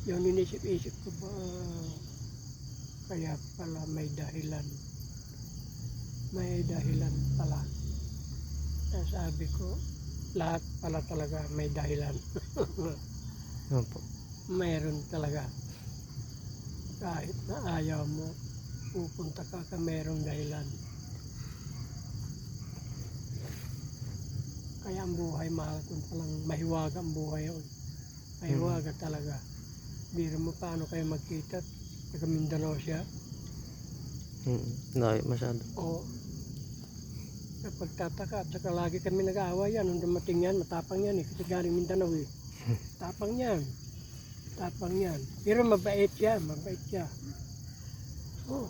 Yung inisip-isip ko ba, kaya pala may dahilan. May dahilan pala. Kaya sabi ko, lahat pala talaga may dahilan. Opo. Mayroon talaga. Kahit na ayaw mo, pupunta ka mayroong dahilan. Kaya ang buhay, mahal ko palang mahiwaga ang buhay yun. Mahiwaga talaga. Biro mo paano kayo magkita, taga Mindanao siya. Layo masyado. O, kapag tataka, at saka lagi kami nag-aaway yan. Nung dumating yan, matapang yan eh. Kasi galing Mindanao eh. Tapang yan. Tapang yan. Pero mabait siya, mabait siya. Oh.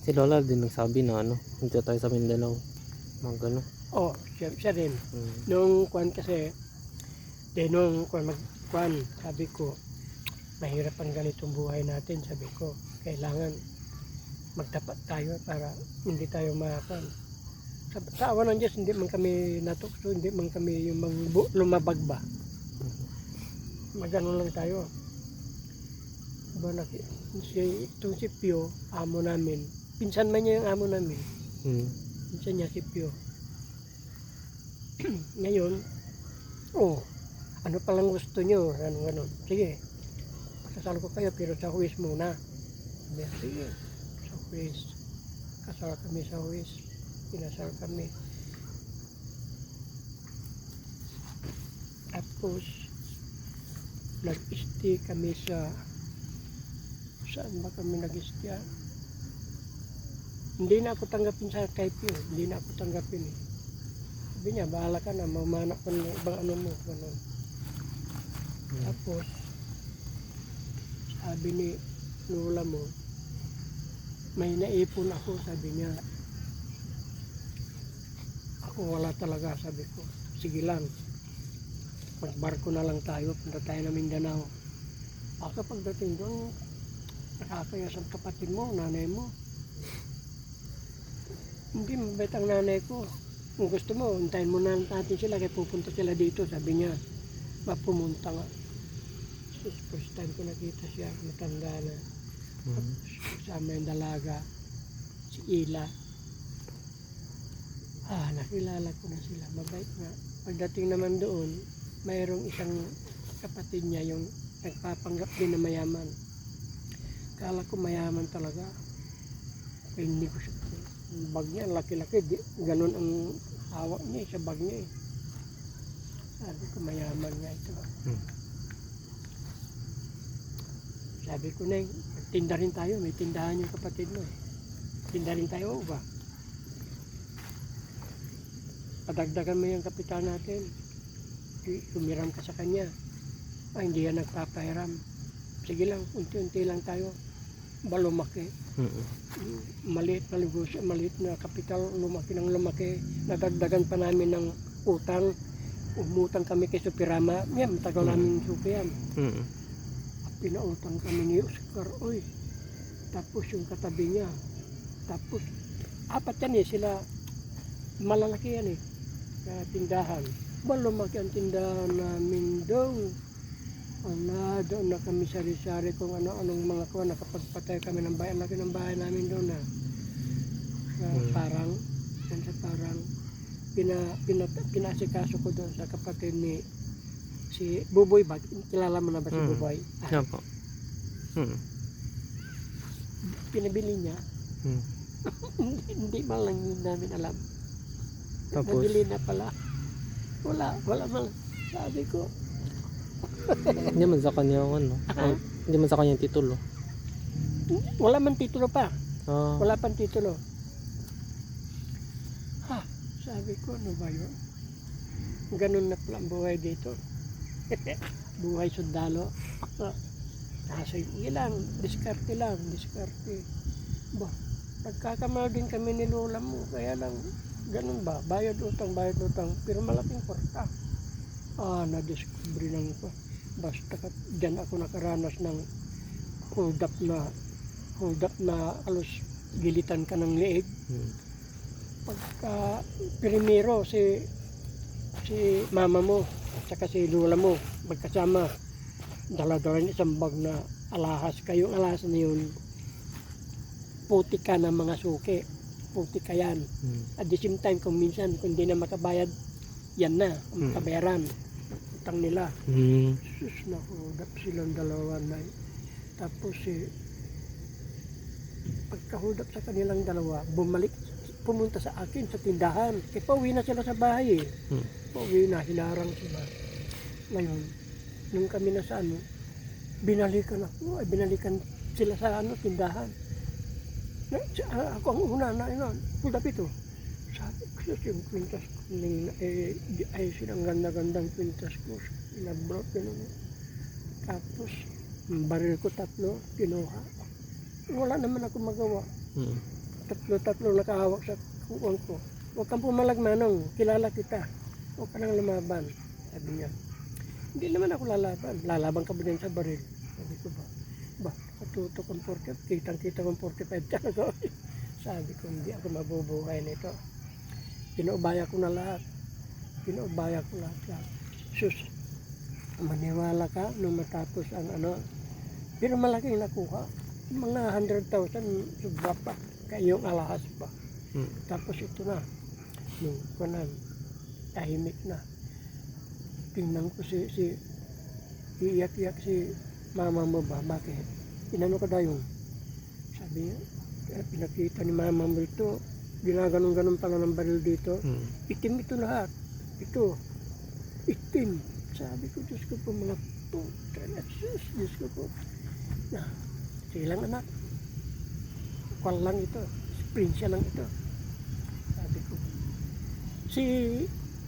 Si Lola din nagsabi na dito tayo sa Mindanao. Mga gano'n. Oh, siya rin. Mm. Nung kwan kasi, nung kwan sabi ko, mahirap ang ganitong buhay natin, sabi ko, kailangan magtapat tayo para hindi tayo makakwan. Sa awa ng Diyos, hindi man kami natukso, hindi man kami yung lumabag ba. Magano lang tayo. Itong si Pio, amo namin, pinsan man niya yung amo namin. Pinsan niya si Pio. Ngayon, ano palang gusto nyo? Ano. Sige, kasal ko kayo pero sa huwis muna. Sige, sa huwis. Kasal kami sa huwis. Pinasal kami. Tapos, nag-stay kami saan ba kami nag-stay? Hindi na ako tanggapin sa kay Pio. Hindi na ako tanggapin eh. Sabi niya, bahala ka na, mamanak ko ng ibang ano mo. Ganun. Tapos, sabi ni Lola mo, may naipon ako, sabi niya. Ako wala talaga, sabi ko. Sige lang, magbarko na lang tayo, punta tayo na Mindanao. Ako pagdating doon, nakakaya sa kapatid mo, nanay mo. Hindi mabait ang nanay ko. Kung gusto mo, untayin mo na natin sila kaya pupunta sila dito. Sabi niya, mapumunta nga. First time ko nakita siya, matanda na. Kasama yung dalaga, si Ila. Nakilala ko na sila, mabait nga. Pagdating naman doon, mayroong isang kapatid niya yung nagpapanggap din na mayaman. Kala ko mayaman talaga. Kaya hindi ko siya. Bag niya, laki-laki, ganun ang hawak niya sa bag niya eh. Sabi ko, mayaman nga ito. Sabi ko na, tinda rin tayo, may tindahan yung kapatid mo eh. Tinda rin tayo ba? Padagdagan mo yung kapital natin. Humiram ka sa kanya. Hindi yan nagpapahiram. Sige lang, unti-unti lang tayo. Lumaki. Maliit na negosyo, maliit na kapital, lumaki ng lumaki. Nadagdagan pa namin ng utang. Umutang kami kay Supirama. Yan, matagal namin suki yan. Pinautang kami ni Oscar. Tapos yung katabi niya. Tapos, apat yan eh, sila malalaki yan eh. Tindahan. Lumaki ang tindahan namin daw. Doon na kami sari-sari kung ano-anong mga kuha. Nakapagpatay kami ng bahay. Laki ng bahay namin doon na. Parang, yan sa parang, pinasikaso ko doon sa kapatid ni si Buboy ba? Kilala mo na ba si Buboy? Opo. Pinabili niya. Hindi man lang yun namin alam. Tapos? Nabili na pala. Wala man. Sabi ko, Hindi man sa kanya hindi man sa kanya titulo. wala man titulo pa. Ah. Wala pang titulo. Sabi ko, ano ba yun? Ganun na pala ang buhay dito. Buhay sundalo. Kasi ilang, diskarte lang. Nagkakamali din kami ni Lola mo. Kaya lang, ganun ba? Bayad utang. Pero malaking porta. Na-discovery lang ko. Basta dyan ako nakaranas ng hold up na alos gilitan ka ng leeg. Pagka primero si mama mo at saka si lola mo magkasama, dala-dala ng isang bag na alahas. Kayong alahas na yun, puti ka ng mga suki, puti ka yan. At the same time, kung minsan kung di na makabayad, yan na ang kabayaran utang nila. Sus, nahudap silang dalawa na. Tapos pagkahudap sa kanilang dalawa, pumunta sa akin sa tindahan. Pauwi na sila sa bahay eh. Pauwi na, hinarang sila. Ngayon, nung kami na sa binalikan sila sa tindahan. Ako ang una na yun, hold up ito. Sabi ko yung kwintas ko, ay silang ganda-gandang kwintas ko. Inabrot ko nun. Tapos, baril ko 3, kinuha. Wala naman ako magawa. 3 nakahawak sa kuwang ko. Huwag kang pumalag, Manong, kilala kita. Huwag ka nang lumaban. Sabi niya, hindi naman ako lalaban. Lalaban ka ba din sa baril? Sabi ko ba, katutok ang 45, kitang-kita kong 45 talaga. Sabi ko, hindi ako mabubuhay nito. Pinaubaya ko na lahat. Sus, maniwala ka nung matapos ang pero malaking nakuha. Mga 100,000 sobra pa. Kayong alahas pa. Tapos ito na. Nung kunan, tahimik na. Tingnan ko iiyak-iyak si mama mo ba? Bakit? Inano ka dayong? Sabi niya, pinakita ni mama mo ito. Ginaganon-ganon pa nga ng baril dito. Itim ito lahat. Ito. Itim. Sabi ko, Diyos ko po mga puta. Diyos ko po. Na, silang anak. Kwal lang ito. Prinsya lang ito. Sabi ko. Si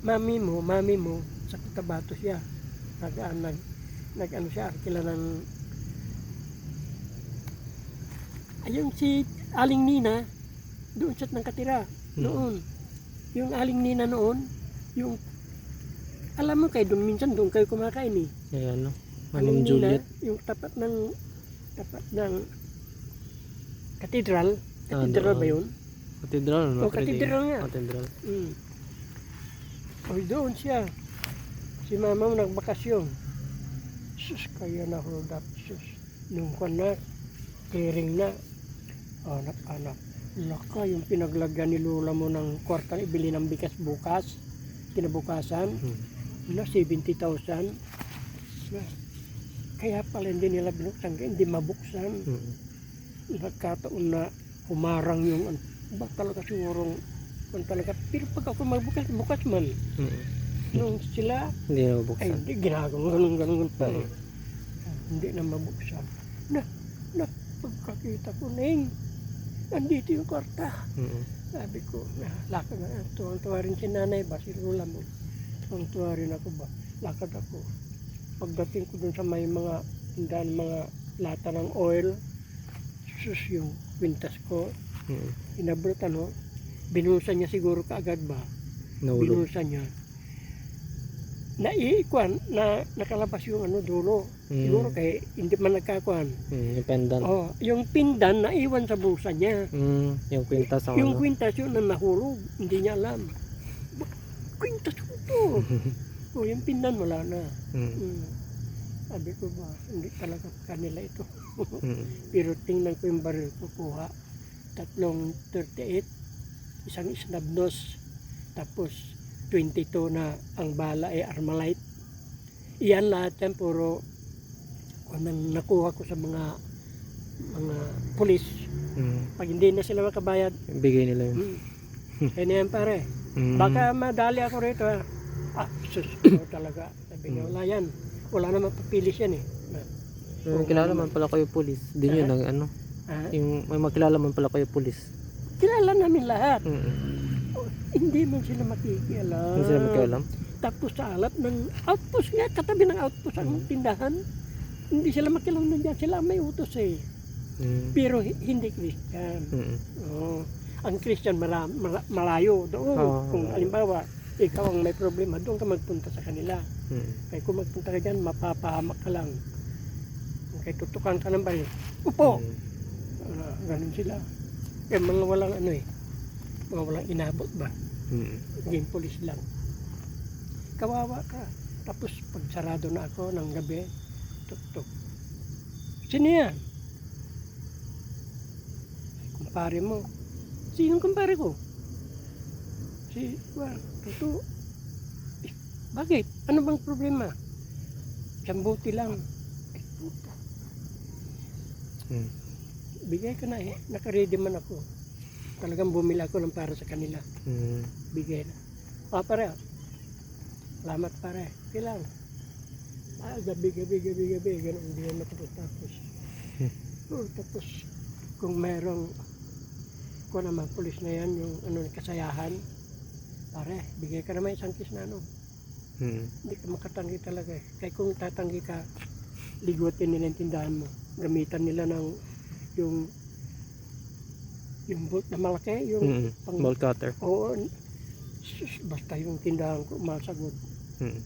mami mo, sa Cotabato siya. Nag-ano siya, arkila ng ayun si Aling Nina, doon siya nakatira noon. Yung Aling Nina noon, yung alam mo kayo doon, minsan doon kayo kumakain eh. Ayan, no? Aling Manong Nina, Juliet. yung tapat ng katedral. Katedral ba yun? Katedral, no? O, katedral nga. Katedral. O, doon siya. Si mama mo nagbakasyon. Sus, kaya na hold up. Sus, nung na, clearing na. Anak. Laka, yung pinaglagyan ni lola mo ng kwarta, ibili ng bigas bukas. Kinabukasan. Na 70,000. Kaya pala hindi nila binuksan, hindi mabuksan. Nagkataon na humarang yung ba talaga sigurong talaga. Pero pag ako magbukas man. Nung sila Hindi na mabuksan. ay hindi ginaganon pa eh. Hindi na mabuksan. Na pagkakita ko nandito yung kwarta. Sabi ko, lakad na. Tuwang-tuwa rin si nanay ba, si lola mo. Tuwang-tuwa rin ako ba. Lakad ako. Pagdating ko dun sa may mga tindahan, mga lata ng oil, sus yung kwintas ko, inabrot binusan niya siguro kaagad ba? Nahulog. Binusan niya. Naiikwan, nakalabas yung dulo. Siguro kaya hindi man nagkakuan. Yung pendant. Yung pindan naiwan sa bulsa niya. Yung kwintas ang Yung kwintas yun na nahulog, hindi niya alam. Kwintas ko to. Yung pindan wala na. Sabi ko ba, hindi talaga kanila ito. Pero tingnan ko yung baril ko kuha. 338, isang snubnos, tapos 22 na ang bala ay Armalite. Iyan lahat yan puro nakuha ko sa mga pulis. Pag hindi na sila makabayad, Bigay nila yun. kaya na yan pare. Baka madali ako rito ha. Sus, talaga. Sabi niya, wala yan. Wala naman papilis yan eh. Kilala man pala kayo pulis. Di nyo nang yung may makilala man pala kayo pulis. Kilala namin lahat. Hindi man sila makikialam. Hindi sila makialam? Tapos sa alap ng outpost nga, katabi ng outpost ang tindahan. Hindi sila makialam nandiyan. Sila may utos eh. Pero hindi Christian. Ang Christian malayo doon. Kung halimbawa, ikaw ang may problema, doon ka magpunta sa kanila. Mm. Kaya kung magpunta ka dyan, mapapahamak ka lang. Kaya tutukan ka ng bayo. Upo! Ganun sila. Kaya mga walang ano eh, mga walang inabot ba? Mm. Naging pulis lang. Kawawa ka. Tapos pag sarado na ako ng gabi, tuk-tuk. Sino yan? Kumpare mo. Sinong kumpare ko? Si Juan. Tuto. Eh, bakit? Ano bang problema? Isang buti lang. Eh, puta. Mm. Bigay ka na eh. Nakaready man ako. Talagang bumili ako ng para sa kanila. Mm. Bigay na. Pare. Salamat pare. Kailang. Gabi. Ganun. Hindi na matapos. Tapos kung merong ko naman pulis na yan, yung ano, kasayahan, pare, bigay ka naman isang kiss na ano. Mm. Hindi ka makatanggi talaga eh. Kaya kung tatanggi ka, ligutin nila yung tindahan mo. Gamitan nila ng yung bolt na malaki, yung Mm. Bolt cutter. oo, basta yung tindahan ko masagot. Mm.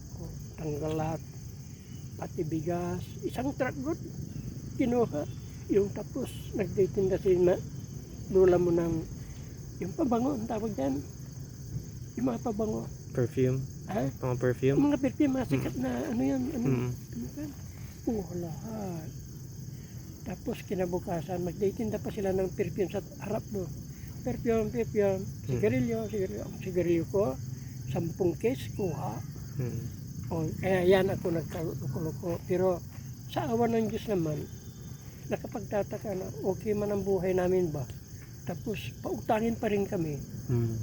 Tanggal lahat, pati bigas, isang truck good, kinuha. Yung tapos, nagtitinda si lula mo ng, yung pabango, ang tawag dyan. Yung mga pabango. Perfume. Ha? Mga perfume. Yung mga perfume, mga sikat na, ano yan, ano Mm. yan. Lahat. Tapos kinabukasan, magtitinda pa sila ng perfume sa harap do. Perfume, sigarilyo ko, 10 case, kuha. Mm. O, kaya yan ako nagkaluko. Pero sa awa ng Diyos naman, nakapagtataka na okay man ang buhay namin ba. Tapos pautangin pa rin kami. Mm.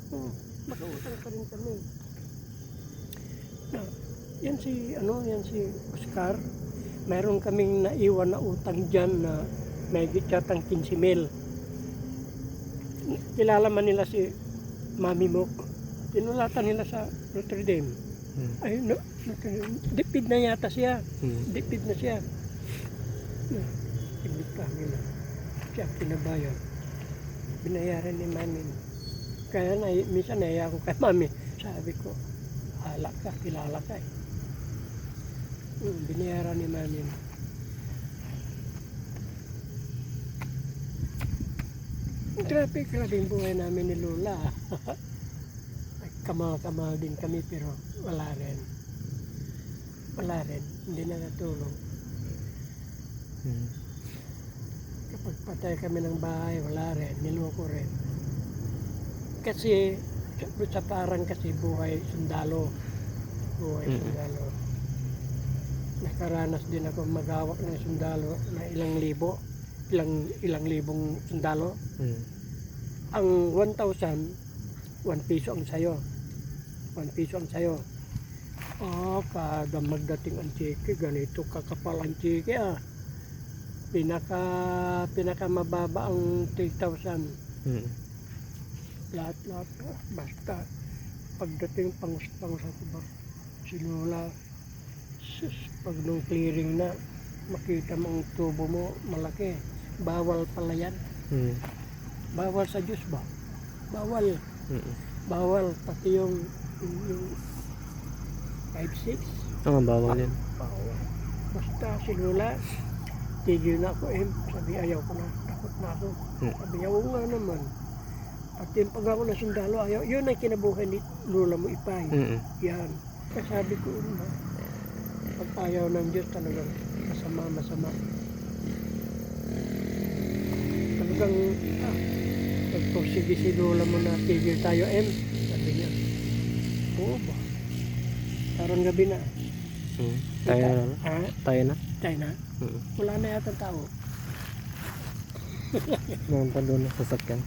Makautang pa rin kami. Na, yan si Oscar. Mayroon kaming naiwan na utang dyan na may gitsyatang 15,000. Kilala man nila si Mami Mok. Tinulatan nila sa Notre Dame. Mm. Ay, no, dipid na yata siya. Mm. Dipid na siya. Pinita nila. Siya pinabayan. Binayaran ni Mami. Kaya minsan naiya ako kay Mami. Sabi ko, hala ka, kilala ka eh. Binayaran ni Mami. Grabe yung buhay namin ni Lola. Kamal-kamal din kami pero wala rin. Hindi na natulong. Mm. Kapag patay kami ng bahay, wala rin, niloko rin. Kasi sa parang kasi buhay sundalo. Sundalo. Nakaranas din ako magawak ng sundalo na ilang libong sundalo. Mm. Ang 1,000, 1 piso ang sayo. 1 piso ang sayo. Kada magdating ang cheque, ganito kakapal ang cheque ah. Pinaka mababa ang 3,000. Mm. Lahat basta pagdating pangus ako ba si Lola, pag nung clearing na makita mo ang tubo mo malaki, bawal pala yan. Mm. Bawal sa Diyos ba? Bawal. Mm. Bawal pati yung 5-6. Bawal yan. Bawal. Basta si Lola, tigil na ako sabi ayaw ko na, takot na ako. Sabi ayaw nga naman. At yung pag-awa ng sundalo, ayaw, yun ay kinabuhay ni Lola mo Ipay. Mm. Yan. Kaya sabi ko, pag ayaw ng Diyos talagang masama. Talagang, nagpursige si Lola mo na tigil tayo, sabi niya. Oo ba? Parang gabi na. Mm. Tayo na. Tayo na. Tayo na. Mm. Wala na yata tao. Meron pa doon na sasakyan.